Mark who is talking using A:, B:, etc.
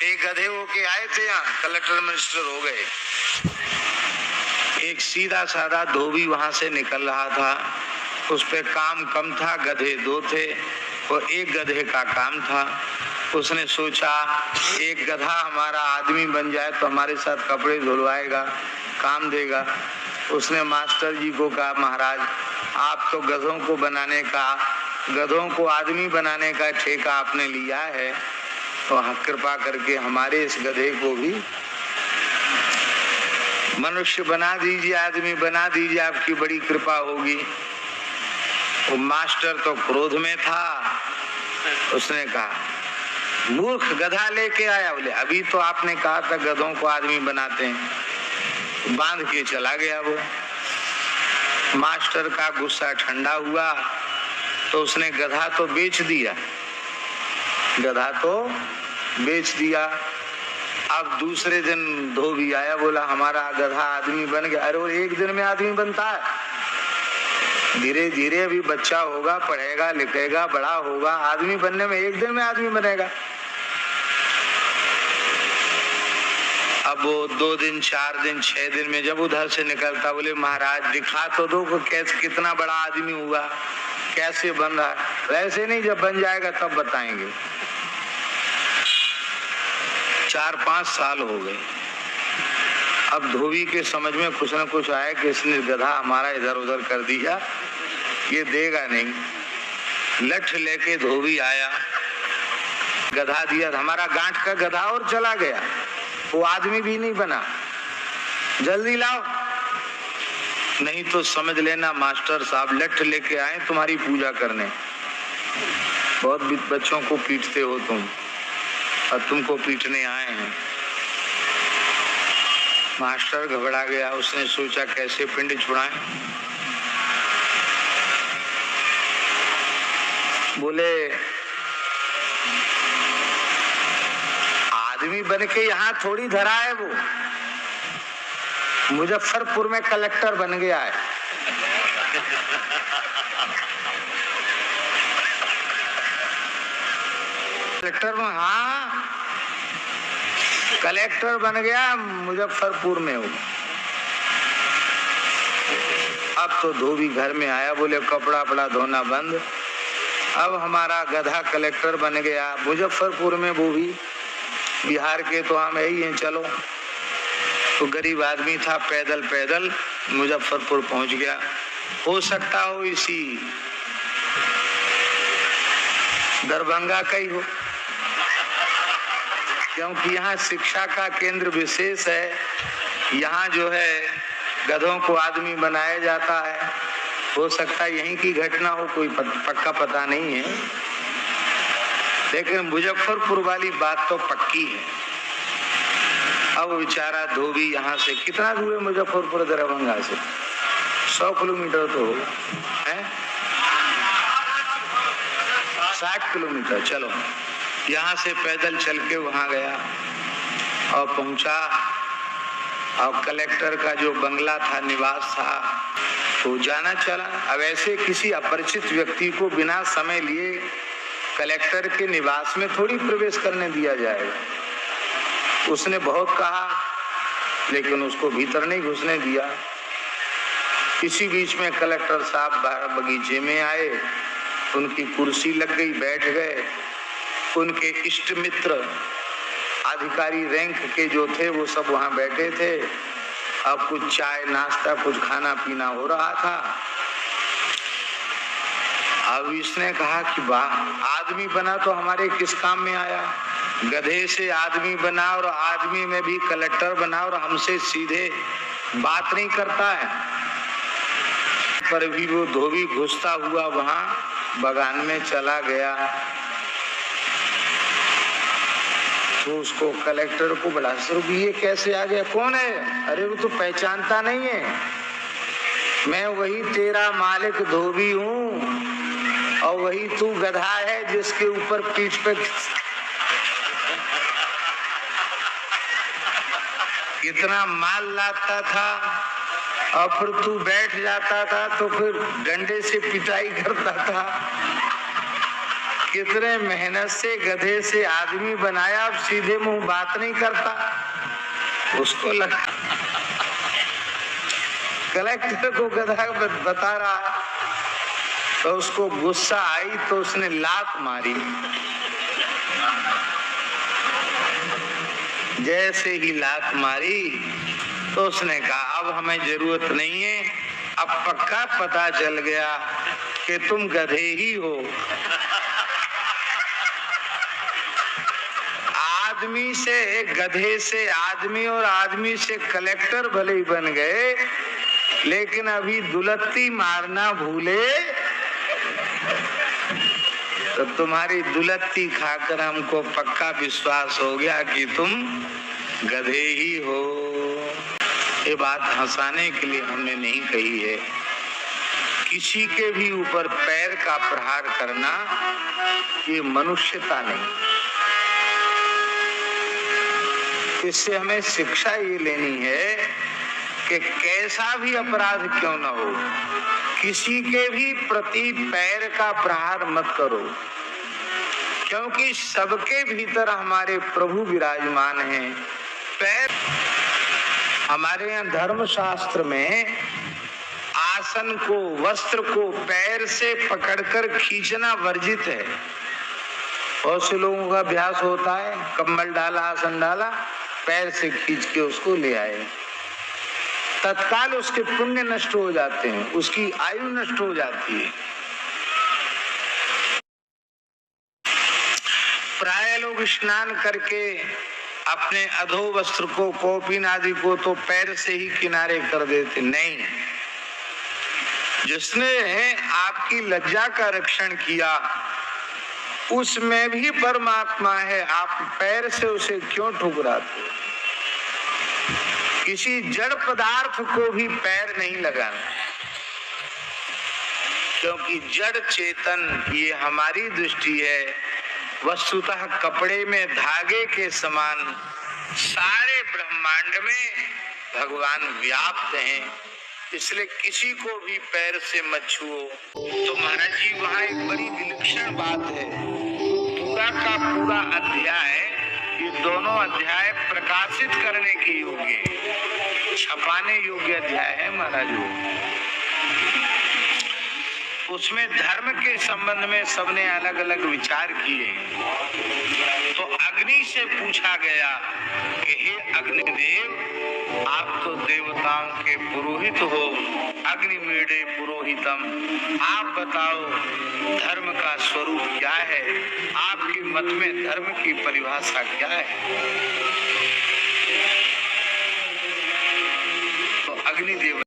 A: एक गधे होके आए थे यहाँ, कलेक्टर मिनिस्टर हो गए। एक सीधा साधा धोबी वहां से निकल रहा था, उस पे काम कम था, गधे दो थे और एक गधे का काम था। उसने सोचा एक गधा हमारा आदमी बन जाए तो हमारे साथ कपड़े धुलवाएगा, काम देगा। उसने मास्टर जी को कहा, महाराज आप तो गधों को आदमी बनाने का ठेका आपने लिया है, तो कृपा करके हमारे इस गधे को भी मनुष्य बना दीजिए, आदमी बना दीजिए, आपकी बड़ी कृपा होगी। वो मास्टर तो क्रोध में था, उसने कहा मूर्ख, गधा लेके आया। बोले अभी तो आपने कहा था गधों को आदमी बनाते हैं। बांध के चला गया वो। मास्टर का गुस्सा ठंडा हुआ तो उसने गधा तो बेच दिया। अब दूसरे दिन धोबी आया, बोला हमारा गधा आदमी बन गया। अरे वो एक दिन में आदमी बनता है? धीरे धीरे अभी बच्चा होगा, पढ़ेगा लिखेगा, बड़ा होगा, आदमी बनने में एक दिन में आदमी बनेगा। अब वो 2 दिन 4 दिन 6 दिन में जब उधर से निकलता, बोले महाराज दिखा तो दो कैसे कितना बड़ा आदमी हुआ, कैसे बन रहा है। वैसे नहीं, जब बन जाएगा तब बताएंगे। 4-5 साल हो गए। अब धोबी के समझ में कुछ न कुछ आया कि इसने गधा हमारा इधर उधर कर दिया, ये देगा नहीं। लठ लेके धोबी आया, गधा दिया, हमारा गांठ का गधा और चला गया, वो आदमी भी नहीं बना। जल्दी लाओ, नहीं तो समझ लेना मास्टर साहब लठ लेके आए तुम्हारी पूजा करने। बहुत बच्चों को पीटते हो तुम, और तुमको पीटने आए हैं। मास्टर घबरा गया, उसने सोचा कैसे पिंड छुड़ाएं। बोले आदमी बन के यहाँ थोड़ी धरा है, वो मुजफ्फरपुर में कलेक्टर बन गया है। कलेक्टर में, हाँ कलेक्टर बन गया मुजफ्फरपुर में हो। अब तो धोबी घर में आया, बोले कपड़ा वपड़ा धोना बंद, अब हमारा गधा कलेक्टर बन गया मुजफ्फरपुर में, वो भी बिहार के तो हम ही हैं। चलो, तो गरीब आदमी था, पैदल पैदल मुजफ्फरपुर पहुंच गया। हो सकता हो इसी दरभंगा का ही हो, क्योंकि यहाँ शिक्षा का केंद्र विशेष है। यहाँ जो है गधों को आदमी बनाया जाता है। हो सकता है यहीं की घटना हो, कोई पक्का पता नहीं है, लेकिन मुजफ्फरपुर वाली बात तो पक्की है। अब बेचारा धोबी यहाँ से कितना दूर है मुजफ्फरपुर दरभंगा से? 100 किलोमीटर तो हो है, 60 किलोमीटर। चलो, यहाँ से पैदल चल के वहां गया और पहुंचा, और कलेक्टर का जो बंगला था, निवास था, तो जाना चला। अब ऐसे किसी अपरिचित व्यक्ति को बिना समय लिए कलेक्टर के निवास में थोड़ी प्रवेश करने दिया जाएगा। उसने बहुत कहा, लेकिन उसको भीतर नहीं घुसने दिया। इसी बीच में कलेक्टर साहब बाहर बगीचे में आए, उनकी कुर्सी लग गई, बैठ गए। उनके इष्ट मित्र अधिकारी रैंक के जो थे वो सब वहां बैठे थे। अब कुछ चाय नाश्ता, कुछ खाना पीना हो रहा था। अब इसने कहा कि वाह, आदमी बना तो हमारे किस काम में आया। गधे से आदमी बना और आदमी में भी कलेक्टर बना, और हमसे सीधे बात नहीं करता है। पर भी वो धोबी घुसता हुआ वहां बगान में चला गया। तो उसको कलेक्टर को बुला, सर ये कैसे आ गया, कौन है? अरे वो तो पहचानता नहीं है, मैं वही तेरा मालिक धोबी हूँ, और वही तू गधा है जिसके ऊपर पीठ पे इतना माल लाता था, और फिर तू बैठ जाता था तो फिर डंडे से पिटाई करता था। कितने मेहनत से गधे से आदमी बनाया, अब सीधे मुंह बात नहीं करता। उसको लगा कलेक्टर को गधा बता रहा, तो उसको गुस्सा आई तो उसने लात मारी। जैसे ही लात मारी तो उसने कहा अब हमें जरूरत नहीं है, अब पक्का पता चल गया कि तुम गधे ही हो। आदमी से गधे से आदमी और आदमी से कलेक्टर भले ही बन गए, लेकिन अभी दुलत्ती मारना भूले तो तुम्हारी दुलत्ती खाकर हमको पक्का विश्वास हो गया कि तुम गधे ही हो। ये बात हंसाने के लिए हमने नहीं कही है। किसी के भी ऊपर पैर का प्रहार करना ये मनुष्यता नहीं। इससे हमें शिक्षा ये लेनी है कि कैसा भी अपराध क्यों न हो, किसी के भी प्रति पैर का प्रहार मत करो, क्योंकि सबके भीतर हमारे प्रभु विराजमान हैं। पैर हमारे यहाँ धर्मशास्त्र में आसन को, वस्त्र को पैर से पकड़कर खींचना वर्जित है। बहुत से लोगों का अभ्यास होता है, कंबल डाला, आसन डाला, पैर से खींच के उसको ले आए। तत्काल उसके पुण्य नष्ट हो जाते हैं, उसकी आयु नष्ट हो जाती है। प्राय लोग स्नान करके अपने अधो वस्त्र को, कौपीन आदि को तो पैर से ही किनारे कर देते। नहीं, जिसने आपकी लज्जा का रक्षण किया उसमें भी परमात्मा है, आप पैर से उसे क्यों ठुकराते? किसी जड़ पदार्थ को भी पैर नहीं लगाना, क्योंकि जड़ चेतन ये हमारी दृष्टि है वस्तुतः कपड़े में धागे के समान सारे ब्रह्मांड में भगवान व्याप्त हैं। इसलिए किसी को भी पैर से मत छुओ। तो महाराज जी वहाँ एक बड़ी विलक्षण बात है। पूरा का पूरा अध्याय, ये दोनों अध्याय प्रकाशित करने के योग्य, छपाने योग्य अध्याय है महाराज। उसमें धर्म के संबंध में सबने अलग अलग विचार किए। तो अग्नि से पूछा गया कि हे अग्निदेव, आप तो देवताओं के पुरोहित हो, अग्निमीडे पुरोहितम, आप बताओ धर्म का स्वरूप क्या है? आपके मत में धर्म की परिभाषा क्या है? तो अग्निदेव